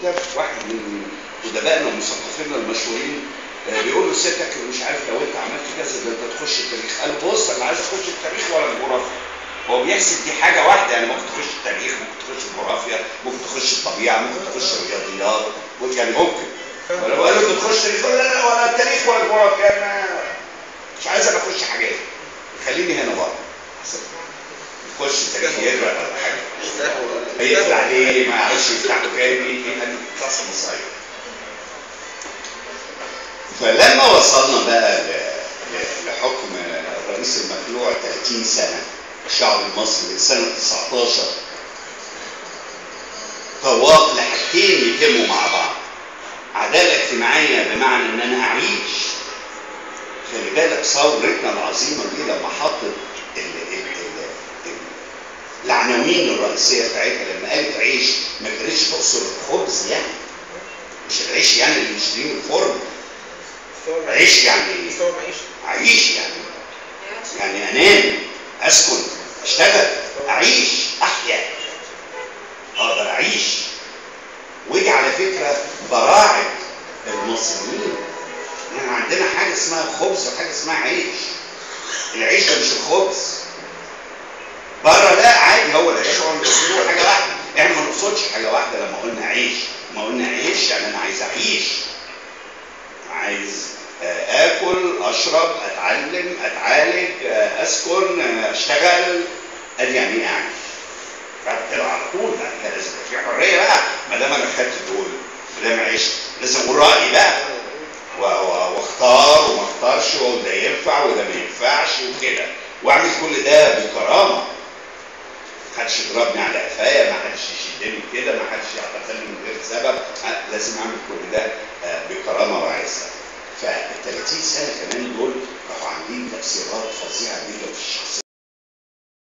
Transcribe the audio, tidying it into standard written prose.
كتاب واحد من ادبائنا ومثقفينا المشهورين بيقول له سيادتك مش عارف لو انت عملت كذا ده انت تخش التاريخ. قال له بص انا عايز اخش التاريخ ولا الجغرافيا. هو بيحسب دي حاجه واحده، يعني ممكن تخش التاريخ، ممكن تخش الجغرافيا، ممكن تخش الطبيعه، ممكن تخش الرياضيات، يعني ممكن. فلو قال له انت تخش تاريخ ولا التاريخ ولا الجغرافيا، انا مش عايز انا اخش حاجات، خليني هنا بره. يخش تاريخيات ولا حاجه هيقفل عليه، ما يعرفش يفتحه تاني، تصل مصايب. فلما وصلنا بقى لحكم الرئيس المخلوع 30 سنه الشعب المصري من سنه 19 طواق لحاجتين يتموا مع بعض. عداله اجتماعيه بمعنى ان انا اعيش. خلي بالك ثورتنا العظيمه دي لما حطت العناوين الرئيسيه بتاعتها، لما قالت عيش ما كانتش تقصد الخبز، يعني مش العيش يعني اللي بنشتريه من الفرن. عيش يعني اعيش، يعني انام، اسكن، اشتغل، اعيش، احيا، اقدر اعيش. ودي على فكره براعه المصريين. يعني عندنا حاجه اسمها خبز وحاجه اسمها عيش. العيش ده مش الخبز. بره لا عادي، هو العيش هو المصريين حاجه واحده. احنا ما نقصدش حاجه واحده لما قلنا عيش. ما قلنا عيش يعني انا عايز اعيش، عايز اكل، اشرب، اتعلم، اتعالج، اسكن، اشتغل. ادي يعني ايه اعيش. بعد كده على طول بعد كده لازم في حريه بقى. ما دام انا خدت دول، ما دام عشت لازم اقول رايي بقى واختار وما اختارش، وده ينفع وده ما ينفعش وكده، واعمل كل ده بكرامه. ما حدش يضربني على قفايا، ما حدش يشدني كده، ما حدش يعتقلني من غير سبب. لازم اعمل كل ده بكرامه وعزه. فال 30 سنه كمان دول راحوا عاملين تفسيرات فظيعه جدا في الشخصيه.